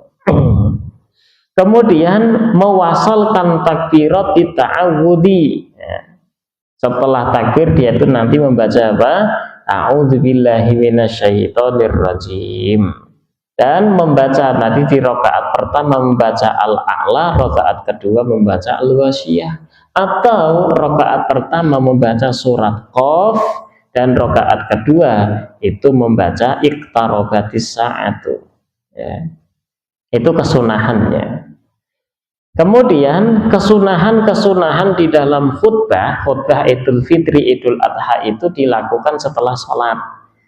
Kemudian mewasalkan takbirat ta'awudhi. Ya. Setelah takbir dia itu nanti membaca apa? A'udzubillahi minasyaitonirrajim. Dan membaca tadi di rakaat pertama membaca Al-A'la, rakaat kedua membaca Al-Wasyiyah, atau rakaat pertama membaca surat Qaf dan rakaat kedua itu membaca Iqtarobatis Sa'atu. Ya. Itu kesunahannya. Kemudian kesunahan di dalam khutbah Idul Fitri, Idul Adha itu dilakukan setelah sholat.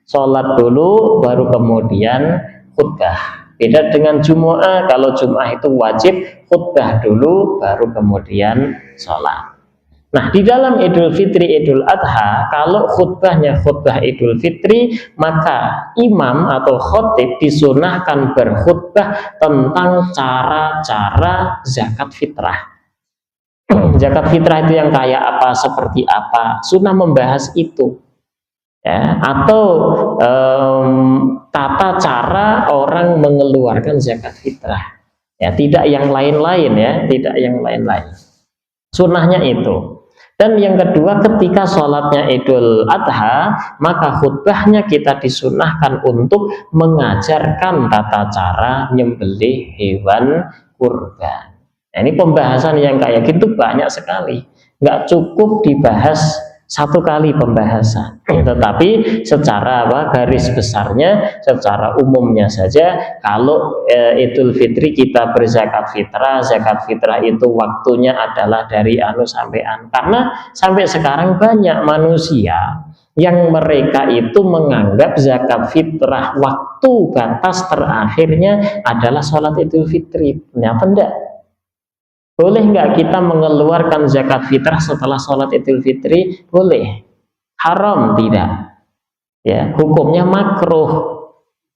Sholat dulu baru kemudian khutbah. Beda dengan Jumu'ah, kalau Jumu'ah itu wajib khutbah dulu baru kemudian sholat. Nah, di dalam Idul Fitri, Idul Adha, kalau khutbahnya khutbah Idul Fitri, maka imam atau khotib disunahkan berkhutbah tentang cara-cara zakat fitrah. Zakat fitrah itu yang kayak apa, seperti apa, sunnah membahas itu. Ya, atau tata cara orang mengeluarkan zakat fitrah. Ya, tidak yang lain-lain ya, tidak yang lain-lain. Sunnahnya itu. Dan yang kedua, ketika sholatnya Idul Adha, maka khutbahnya kita disunahkan untuk mengajarkan tata cara nyembelih hewan kurban. Nah, ini pembahasan yang kayak gitu banyak sekali. Nggak cukup dibahas satu kali pembahasan, tetapi secara garis besarnya, secara umumnya saja, kalau Idul Fitri kita berzakat fitrah, zakat fitrah itu waktunya adalah dari anu sampai an, karena sampai sekarang banyak manusia yang mereka itu menganggap zakat fitrah waktu batas terakhirnya adalah sholat Idul Fitri. Ternyata enggak. Boleh nggak kita mengeluarkan zakat fitrah setelah sholat Idul Fitri? Boleh. Haram tidak. Ya, hukumnya makruh.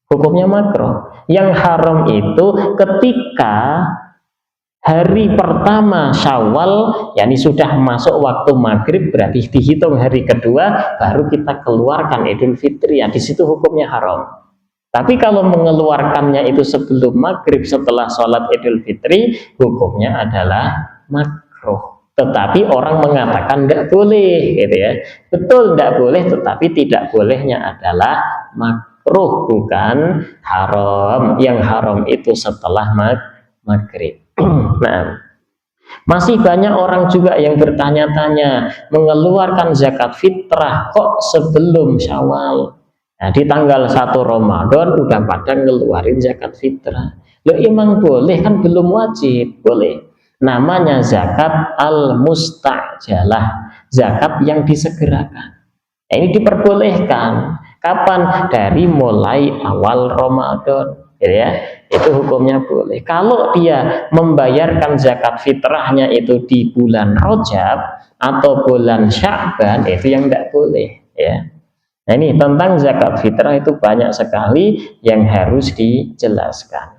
Hukumnya makruh. Yang haram itu ketika hari pertama Syawal, yakni sudah masuk waktu maghrib, berarti dihitung hari kedua, baru kita keluarkan Idul Fitri. Ya, di situ hukumnya haram. Tapi kalau mengeluarkannya itu sebelum maghrib setelah sholat Idul Fitri, hukumnya adalah makruh. Tetapi orang mengatakan tidak boleh, gitu ya. Betul tidak boleh, tetapi tidak bolehnya adalah makruh, bukan haram. Yang haram itu setelah maghrib. Nah, masih banyak orang juga yang bertanya-tanya, mengeluarkan zakat fitrah kok sebelum Syawal? Nah, di tanggal 1 Ramadan udah pada ngeluarin zakat fitrah. Loh, emang boleh, kan belum wajib. Boleh. Namanya zakat al-mustajalah, zakat yang disegerakan. Nah, ini diperbolehkan. Kapan? Dari mulai awal Ramadan, ya. Itu hukumnya boleh. Kalau dia membayarkan zakat fitrahnya itu di bulan Rajab atau bulan Sya'ban, itu yang tidak boleh, ya. Nah, ini tentang zakat fitrah itu banyak sekali yang harus dijelaskan.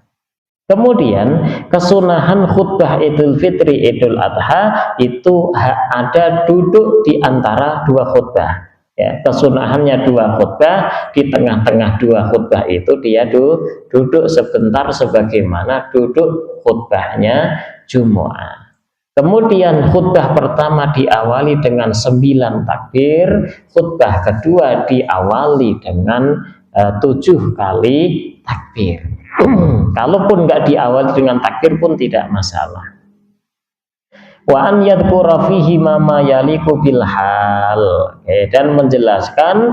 Kemudian kesunahan khutbah Idul Fitri, Idul Adha itu ada duduk di antara dua khutbah. Ya, kesunahannya dua khutbah, di tengah-tengah dua khutbah itu dia duduk sebentar sebagaimana duduk khutbahnya Jumu'ah. Kemudian khutbah pertama diawali dengan 9 takbir, khutbah kedua diawali dengan 7 kali takbir. Kalaupun nggak diawali dengan takbir pun tidak masalah. Wa an yadhkura fihi ma yaliqu bil hal, dan menjelaskan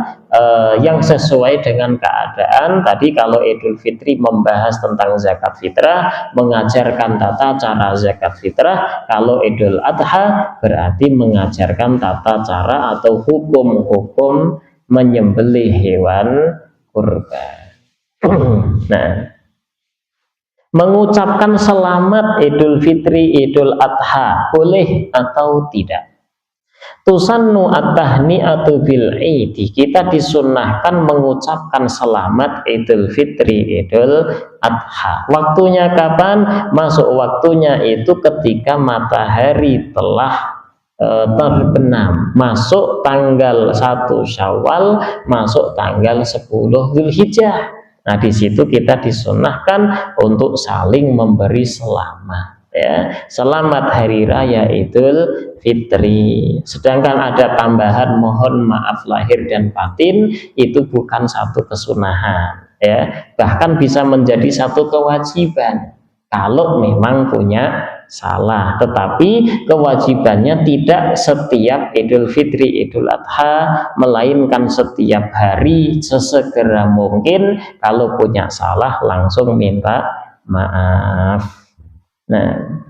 yang sesuai dengan keadaan. Tadi kalau Idul Fitri membahas tentang zakat fitrah, mengajarkan tata cara zakat fitrah. Kalau Idul Adha berarti mengajarkan tata cara atau hukum-hukum menyembelih hewan kurban. Nah, mengucapkan selamat Idul Fitri, Idul Adha boleh atau tidak? Tusannu at-tahni'atu bil idi, kita disunnahkan mengucapkan selamat Idul Fitri, Idul Adha. Waktunya kapan? Masuk waktunya itu ketika matahari telah terbenam, masuk tanggal 1 Syawal, masuk tanggal 10 Zulhijjah. Nah, di situ kita disunnahkan untuk saling memberi selamat, ya. Selamat hari raya Idul Fitri. Sedangkan ada tambahan mohon maaf lahir dan batin, itu bukan satu kesunahan, ya. Bahkan bisa menjadi satu kewajiban kalau memang punya salah, tetapi kewajibannya tidak setiap Idul Fitri, Idul Adha, melainkan setiap hari sesegera mungkin. Kalau punya salah langsung minta maaf. Nah,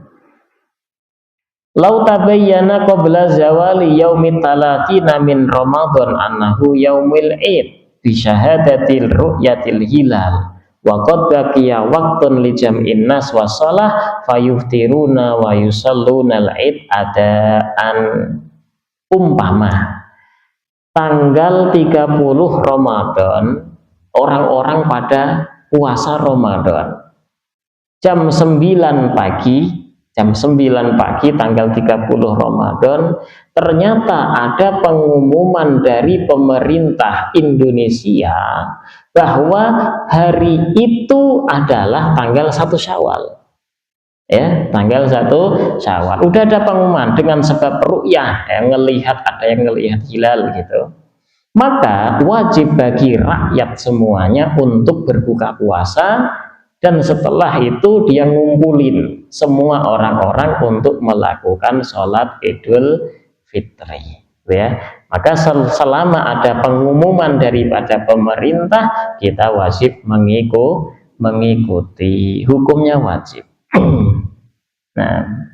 lau tabayyana qabla zawali yaumit talatina min Ramadan annahu yaumil Id bi syahadatil ru'yatil hilal wa qad baqiya waqtun li jam'in nas wa shalah fayuftiruna wa yusalluna al-id adaan. Umpama tanggal 30 Ramadan orang-orang pada puasa Ramadan, jam 9 pagi tanggal 30 Ramadan ternyata ada pengumuman dari pemerintah Indonesia bahwa hari itu adalah tanggal 1 Syawal, ya, tanggal 1 Syawal. Udah ada pengumuman dengan sebab ru'yah, yang ada yang ngelihat hilal gitu. Maka wajib bagi rakyat semuanya untuk berbuka puasa, dan setelah itu dia ngumpulin semua orang-orang untuk melakukan sholat Idul Fitri, ya. Maka selama ada pengumuman daripada pemerintah, kita wajib mengikuti, hukumnya wajib. Nah,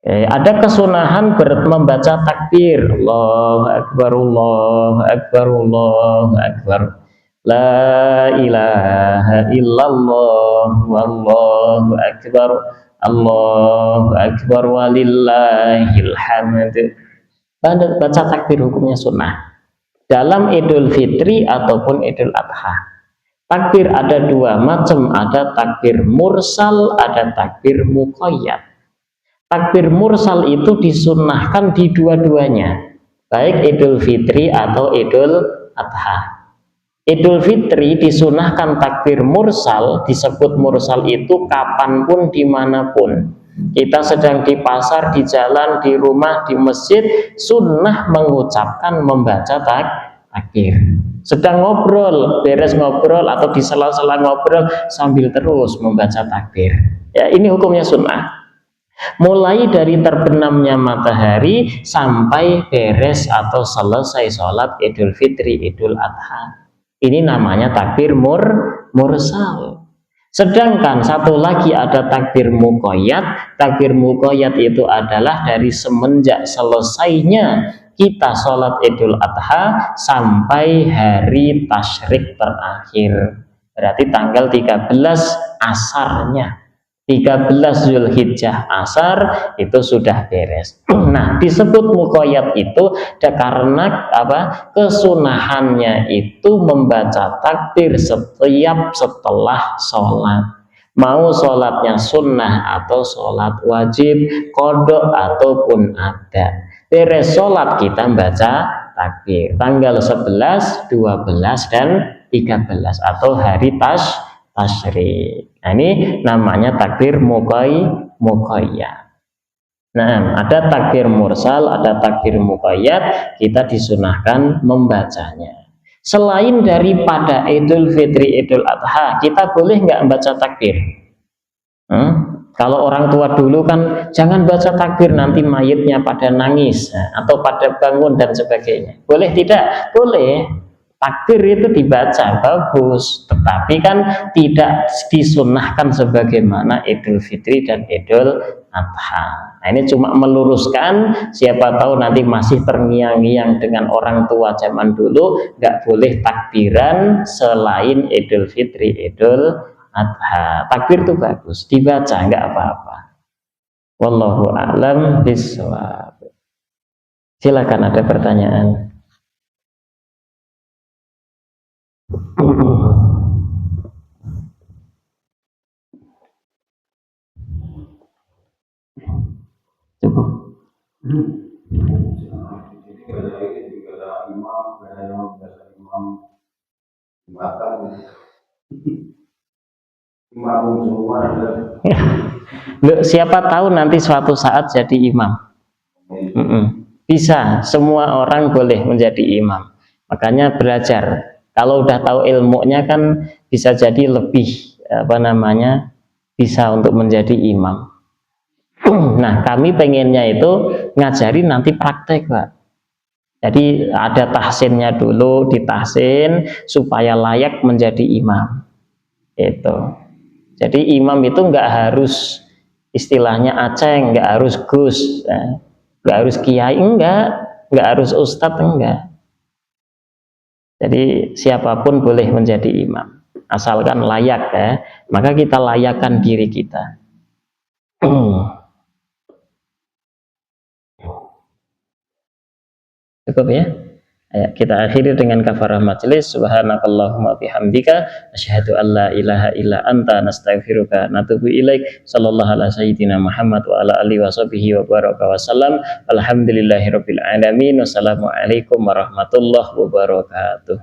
ada kesunahan membaca takbir, Allahu Akbar, Allahu Akbar, Allahu Akbar, la ilaha illallah, wallahu akbar, Allahu Akbar, walillahil hamd. Baca takbir hukumnya sunnah dalam Idul Fitri ataupun Idul Adha. Takbir ada dua macam, ada takbir mursal, ada takbir muqayyad. Takbir mursal itu disunnahkan di dua-duanya, baik Idul Fitri atau Idul Adha. Idul Fitri disunnahkan takbir mursal, disebut mursal itu kapanpun dimanapun. Kita sedang di pasar, di jalan, di rumah, di masjid, sunnah mengucapkan membaca takbir. Sedang ngobrol, beres ngobrol atau di sela-sela ngobrol sambil terus membaca takbir. Ya, ini hukumnya sunnah. Mulai dari terbenamnya matahari sampai beres atau selesai sholat Idul Fitri, Idul Adha. Ini namanya takbir mursal. Sedangkan satu lagi ada takbir muqayyad. Takbir muqayyad itu adalah dari semenjak selesainya kita sholat Idul Adha sampai hari tasyrik terakhir. Berarti tanggal 13 asarnya. 13 Zulhijjah asar itu sudah beres. Nah, disebut muqayyad itu karena apa? Kesunahannya itu membaca takbir setiap setelah sholat. Mau sholatnya sunnah atau sholat wajib, qodok ataupun ada. Beres sholat kita baca takbir. Tanggal 11, 12 dan 13 atau hari tasyrik. Nah, ini namanya takbir muqayyad. Nah, ada takbir mursal, ada takbir muqayyad, kita disunahkan membacanya. Selain daripada Idul Fitri, Idul Adha, kita boleh nggak membaca takbir? Kalau orang tua dulu kan jangan baca takbir, nanti mayitnya pada nangis atau pada bangun dan sebagainya. Boleh tidak? Boleh. Takbir itu dibaca bagus, tetapi kan tidak disunnahkan sebagaimana Idul Fitri dan Idul Adha. Nah, ini cuma meluruskan, siapa tahu nanti masih terngiang-ngiang dengan orang tua zaman dulu, nggak boleh takbiran selain Idul Fitri, Idul Adha. Takbir itu bagus, dibaca nggak apa-apa. Wallahu a'lam bishawab. Silakan ada pertanyaan. Cukup. Loh, siapa tahu nanti suatu saat jadi imam. Bisa, semua orang boleh menjadi imam. Makanya belajar. Kalau udah tahu ilmunya kan bisa jadi lebih bisa untuk menjadi imam. Nah, kami pengennya itu ngajari nanti praktek, Pak. Jadi ada tahsinnya dulu, ditahsin supaya layak menjadi imam. Itu. Jadi imam itu nggak harus istilahnya aceng, nggak harus gus, nggak harus kiai, nggak harus ustadz, enggak. Jadi siapapun boleh menjadi imam, asalkan layak ya. Maka kita layakkan diri kita. Cukup ya? Ayo, kita akhiri dengan kafarah majelis. Subhanakallahumma bihamdika asyhadu an la ilaha illa anta nastaghfiruka natubu ilaik. Sallallahu ala sayyidina Muhammad wa ala alihi washabihi wa baraka wasallam. Alhamdulillahirabbil alamin. Wassalamualaikum warahmatullahi wabarakatuh.